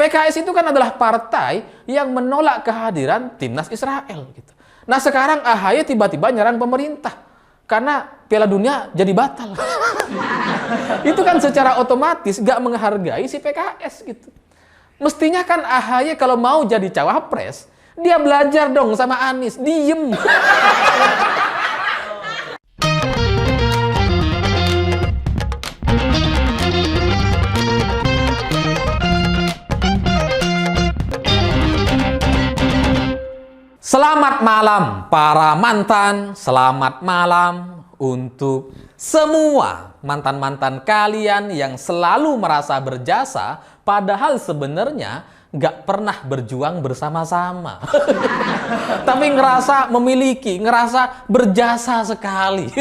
PKS itu kan adalah partai yang menolak kehadiran timnas Israel gitu. Nah sekarang AHY tiba-tiba nyerang pemerintah karena Piala Dunia jadi batal. Itu kan secara otomatis gak menghargai si PKS gitu. Mestinya kan AHY kalau mau jadi cawapres, dia belajar dong sama Anies, diem. Selamat malam para mantan, selamat malam untuk semua mantan-mantan kalian yang selalu merasa berjasa, padahal sebenarnya nggak pernah berjuang bersama-sama. Tapi ngerasa memiliki, ngerasa berjasa sekali.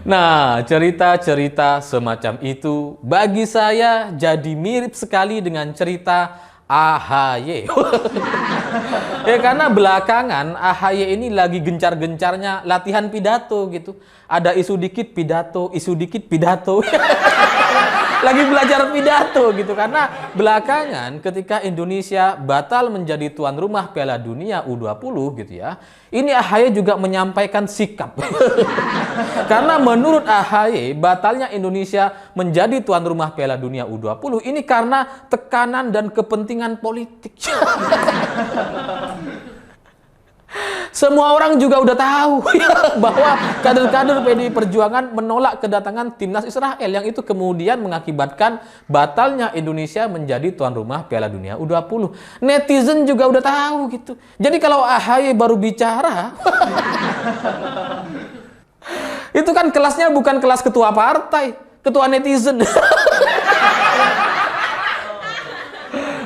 Nah, cerita-cerita semacam itu bagi saya jadi mirip sekali dengan cerita AHY. Ya karena belakangan AHY ini lagi gencar-gencarnya latihan pidato gitu. Ada isu dikit pidato, isu dikit pidato. Lagi belajar pidato gitu karena belakangan ketika Indonesia batal menjadi tuan rumah Piala Dunia U20 gitu ya. Ini AHY juga menyampaikan sikap. Karena menurut AHY batalnya Indonesia menjadi tuan rumah Piala Dunia U20 ini karena tekanan dan kepentingan politik. Semua orang juga udah tahu bahwa kader-kader PDI Perjuangan menolak kedatangan timnas Israel yang itu kemudian mengakibatkan batalnya Indonesia menjadi tuan rumah Piala Dunia U20. Netizen juga udah tahu gitu. Jadi kalau AHY baru bicara, itu kan kelasnya bukan kelas ketua partai, ketua netizen.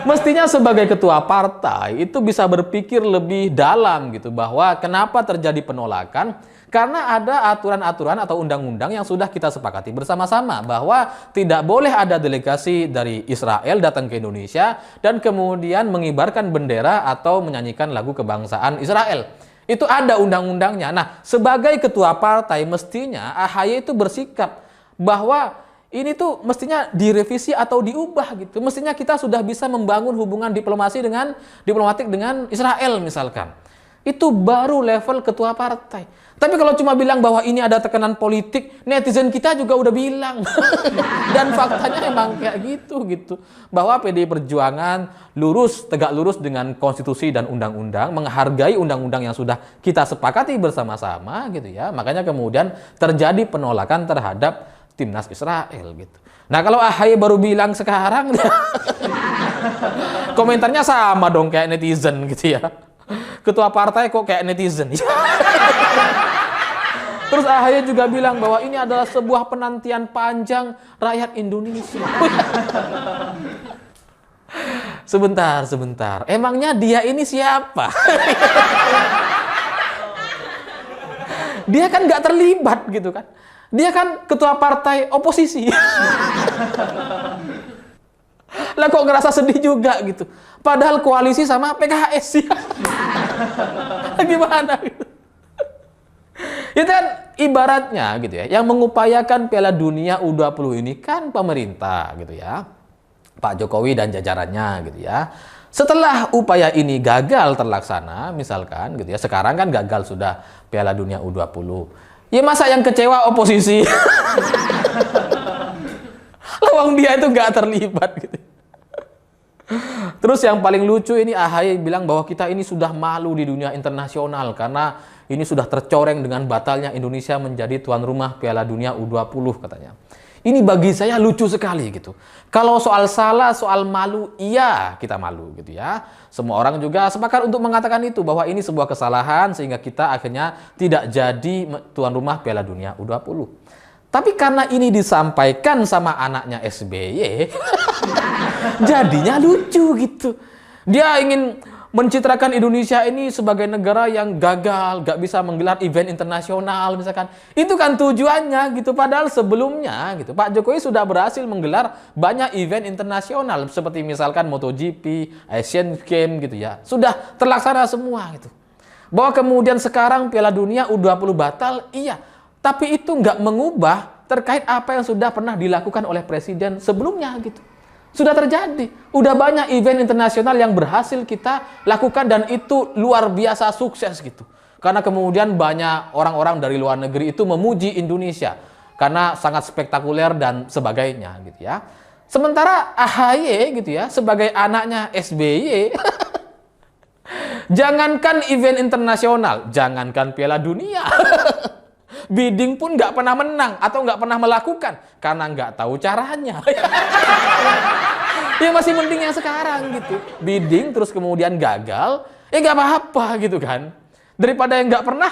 Mestinya sebagai ketua partai itu bisa berpikir lebih dalam gitu bahwa kenapa terjadi penolakan karena ada aturan-aturan atau undang-undang yang sudah kita sepakati bersama-sama bahwa tidak boleh ada delegasi dari Israel datang ke Indonesia dan kemudian mengibarkan bendera atau menyanyikan lagu kebangsaan Israel. Itu ada undang-undangnya. Nah, sebagai ketua partai mestinya AHY itu bersikap bahwa ini tuh mestinya direvisi atau diubah gitu. Mestinya kita sudah bisa membangun hubungan diplomatik dengan Israel misalkan. Itu baru level ketua partai. Tapi kalau cuma bilang bahwa ini ada tekanan politik, netizen kita juga udah bilang. Dan faktanya emang kayak gitu. Bahwa PDI Perjuangan tegak lurus dengan konstitusi dan undang-undang, menghargai undang-undang yang sudah kita sepakati bersama-sama gitu ya. Makanya kemudian terjadi penolakan terhadap timnas Israel gitu. Nah kalau AHY baru bilang sekarang, komentarnya sama dong kayak netizen gitu ya. Ketua partai kok kayak netizen. Terus AHY juga bilang bahwa ini adalah sebuah penantian panjang rakyat Indonesia. Sebentar. Emangnya dia ini siapa? Dia kan nggak terlibat gitu kan. Dia kan ketua partai oposisi. Lah kok ngerasa sedih juga gitu. Padahal koalisi sama PKS ya. Gimana gitu. Itu kan ibaratnya gitu ya. Yang mengupayakan Piala Dunia U20 ini kan pemerintah gitu ya. Pak Jokowi dan jajarannya gitu ya. Setelah upaya ini gagal terlaksana misalkan gitu ya. Sekarang kan gagal sudah Piala Dunia U20. Ya masa yang kecewa oposisi? Lawang dia itu nggak terlibat gitu. Terus yang paling lucu ini AHY bilang bahwa kita ini sudah malu di dunia internasional karena ini sudah tercoreng dengan batalnya Indonesia menjadi tuan rumah Piala Dunia U20 katanya. Ini bagi saya lucu sekali gitu. Kalau soal salah, soal malu, iya kita malu gitu ya. Semua orang juga sepakat untuk mengatakan itu bahwa ini sebuah kesalahan sehingga kita akhirnya tidak jadi tuan rumah Piala Dunia U20. Tapi karena ini disampaikan sama anaknya SBY, jadinya lucu gitu. Dia ingin mencitrakan Indonesia ini sebagai negara yang gagal, gak bisa menggelar event internasional misalkan. Itu kan tujuannya gitu. Padahal sebelumnya gitu Pak Jokowi sudah berhasil menggelar banyak event internasional seperti misalkan MotoGP, Asian Games gitu ya. Sudah terlaksana semua gitu. Bahwa kemudian sekarang Piala Dunia U20 batal, iya. Tapi itu nggak mengubah terkait apa yang sudah pernah dilakukan oleh presiden sebelumnya gitu. Sudah terjadi. Udah banyak event internasional yang berhasil kita lakukan dan itu luar biasa sukses gitu. Karena kemudian banyak orang-orang dari luar negeri itu memuji Indonesia karena sangat spektakuler dan sebagainya gitu ya. Sementara AHY gitu ya sebagai anaknya SBY jangankan event internasional, jangankan Piala Dunia. Bidding pun nggak pernah menang atau nggak pernah melakukan karena nggak tahu caranya. Ya masih mending yang sekarang gitu. Bidding terus kemudian gagal, ya nggak apa-apa gitu kan. Daripada yang nggak pernah,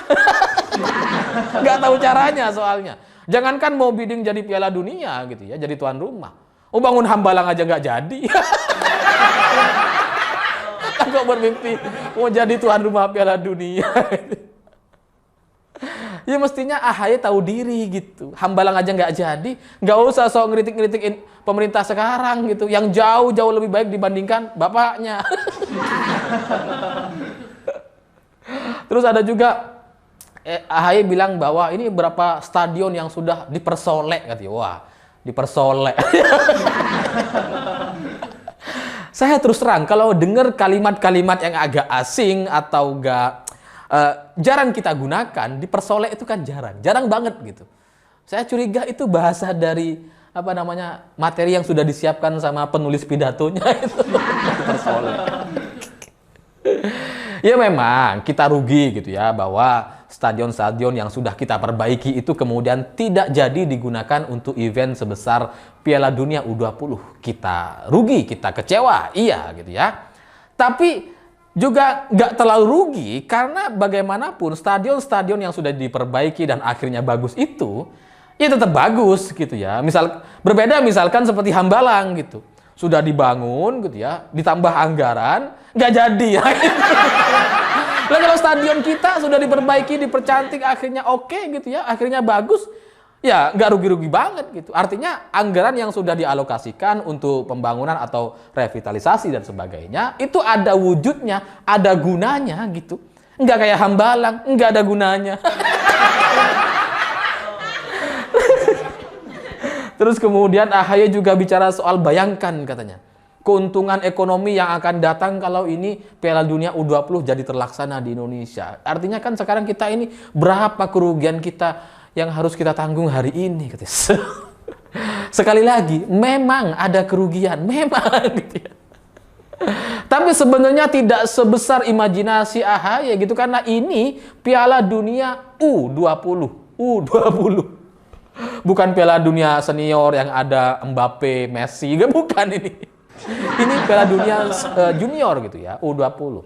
nggak tahu caranya soalnya. Jangankan mau bidding jadi Piala Dunia gitu ya, jadi tuan rumah. Oh bangun Hambalang aja nggak jadi. Kok bermimpi mau jadi tuan rumah Piala Dunia. Ya mestinya AHY tahu diri gitu. Hambalang aja nggak jadi, nggak usah sok ngeritik-ngeritik pemerintah sekarang gitu, yang jauh-jauh lebih baik dibandingkan bapaknya. Terus ada juga AHY bilang bahwa ini berapa stadion yang sudah dipersolek katanya. Wah, dipersolek. Saya terus terang kalau dengar kalimat-kalimat yang agak asing atau enggak jarang kita gunakan, dipersolek itu kan jarang banget gitu. Saya curiga itu bahasa dari apa namanya materi yang sudah disiapkan sama penulis pidatonya itu. Dipersolek. Ya memang kita rugi gitu ya bahwa stadion-stadion yang sudah kita perbaiki itu kemudian tidak jadi digunakan untuk event sebesar Piala Dunia U20. Kita rugi, kita kecewa, iya gitu ya. Tapi juga nggak terlalu rugi karena bagaimanapun stadion-stadion yang sudah diperbaiki dan akhirnya bagus itu ya tetap bagus gitu ya. Berbeda misalkan seperti Hambalang gitu. Sudah dibangun gitu ya, ditambah anggaran, nggak jadi ya. Lah kalau stadion kita sudah diperbaiki, dipercantik, akhirnya oke gitu ya, akhirnya bagus, ya nggak rugi-rugi banget gitu. Artinya anggaran yang sudah dialokasikan untuk pembangunan atau revitalisasi dan sebagainya, itu ada wujudnya, ada gunanya gitu. Nggak kayak Hambalang, nggak ada gunanya. Terus kemudian AHY juga bicara soal bayangkan katanya. Keuntungan ekonomi yang akan datang kalau ini Piala Dunia U20 jadi terlaksana di Indonesia. Artinya kan sekarang kita ini berapa kerugian kita yang harus kita tanggung hari ini katanya. Sekali lagi, memang ada kerugian, memang gitu ya. Tapi sebenarnya tidak sebesar imajinasi AHY gitu karena ini Piala Dunia U20. Bukan Piala Dunia senior yang ada Mbappe, Messi, bukan ini. Ini Piala Dunia junior gitu ya, U20.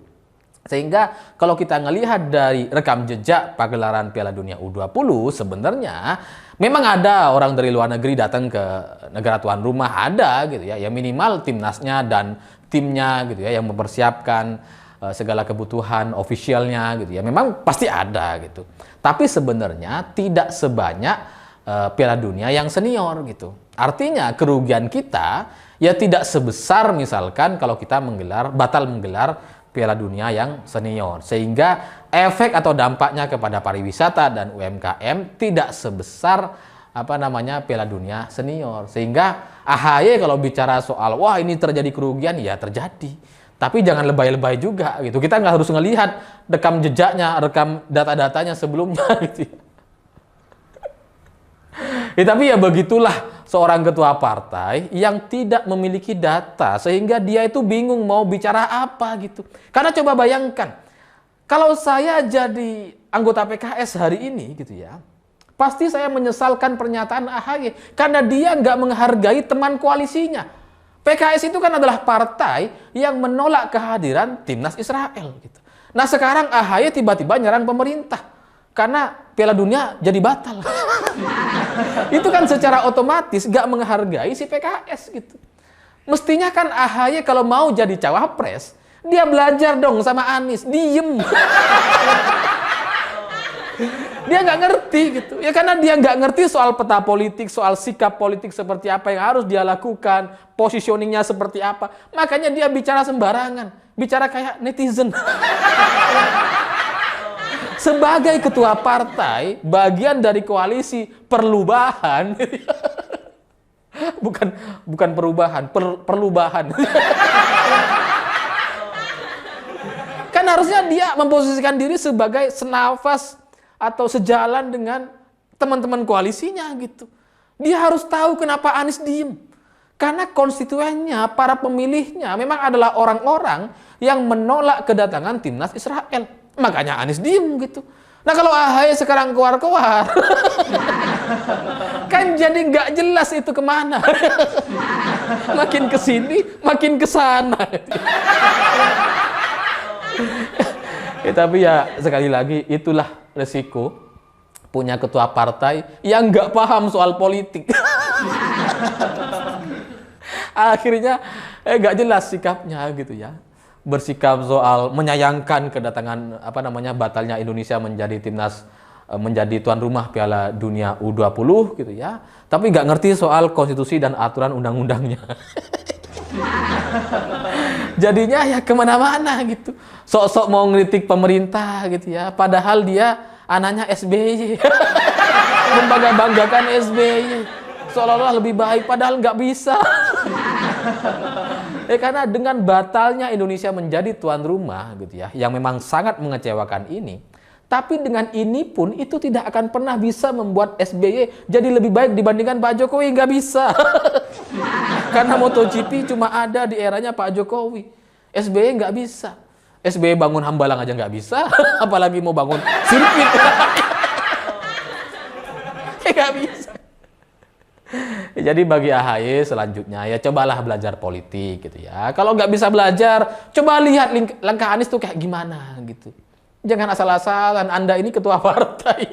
Sehingga kalau kita ngelihat dari rekam jejak pagelaran Piala Dunia U20 sebenarnya memang ada orang dari luar negeri datang ke negara tuan rumah, ada gitu ya. Ya minimal timnasnya dan timnya gitu ya yang mempersiapkan segala kebutuhan officialnya gitu ya. Memang pasti ada gitu. Tapi sebenarnya tidak sebanyak Piala Dunia yang senior gitu. Artinya kerugian kita ya tidak sebesar misalkan kalau kita batal menggelar Piala Dunia yang senior. Sehingga efek atau dampaknya kepada pariwisata dan UMKM tidak sebesar Piala Dunia senior. Sehingga AHY kalau bicara soal wah ini terjadi kerugian ya terjadi. Tapi jangan lebay-lebay juga gitu. Kita nggak harus ngelihat rekam jejaknya, rekam data-datanya sebelumnya gitu. Ya, tapi ya begitulah seorang ketua partai yang tidak memiliki data sehingga dia itu bingung mau bicara apa gitu. Karena coba bayangkan, kalau saya jadi anggota PKS hari ini gitu ya, pasti saya menyesalkan pernyataan AHY karena dia nggak menghargai teman koalisinya. PKS itu kan adalah partai yang menolak kehadiran timnas Israel gitu. Nah sekarang AHY tiba-tiba nyerang pemerintah karena Piala Dunia jadi batal. Itu kan secara otomatis gak menghargai si PKS gitu. Mestinya kan AHY kalau mau jadi cawapres, dia belajar dong sama Anies, diem. Dia nggak ngerti gitu. Ya karena dia nggak ngerti soal peta politik, soal sikap politik seperti apa yang harus dia lakukan, positioningnya seperti apa. Makanya dia bicara sembarangan, bicara kayak netizen. Sebagai ketua partai, bagian dari koalisi perubahan, bukan bukan perubahan, perlubahan. Kan harusnya dia memposisikan diri sebagai senafas atau sejalan dengan teman-teman koalisinya gitu. Dia harus tahu kenapa Anies diem. Karena konstituennya, para pemilihnya memang adalah orang-orang yang menolak kedatangan timnas Israel. Makanya Anies diem gitu. Nah kalau AHY sekarang keluar-keluar, kan jadi nggak jelas itu kemana. Makin kesini, makin kesana. Tapi ya sekali lagi itulah resiko punya ketua partai yang nggak paham soal politik. Akhirnya nggak jelas sikapnya gitu ya. Bersikap soal menyayangkan kedatangan batalnya Indonesia menjadi timnas, menjadi tuan rumah Piala Dunia U20 gitu ya. Tapi nggak ngerti soal konstitusi dan aturan undang-undangnya. Jadinya ya kemana-mana gitu. Sok-sok mau ngeritik pemerintah gitu ya. Padahal dia anaknya SBY. Membangga-banggakan SBY. Seolah-olah lebih baik padahal nggak bisa. Karena dengan batalnya Indonesia menjadi tuan rumah gitu ya, yang memang sangat mengecewakan ini. Tapi dengan ini pun itu tidak akan pernah bisa membuat SBY jadi lebih baik dibandingkan Pak Jokowi, nggak bisa. Karena MotoGP cuma ada di eranya Pak Jokowi. SBY nggak bisa. SBY bangun Hambalang aja nggak bisa, apalagi mau bangun sirkuit. Nggak bisa. Jadi bagi AHY selanjutnya ya cobalah belajar politik gitu ya. Kalau nggak bisa belajar, coba lihat langkah Anies tuh kayak gimana gitu. Jangan asal-asalan, Anda ini ketua partai.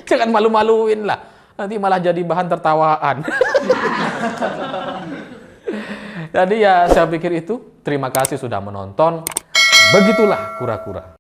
Jangan malu-maluin lah. Nanti malah jadi bahan tertawaan. Jadi ya saya pikir itu. Terima kasih sudah menonton. Begitulah kura-kura.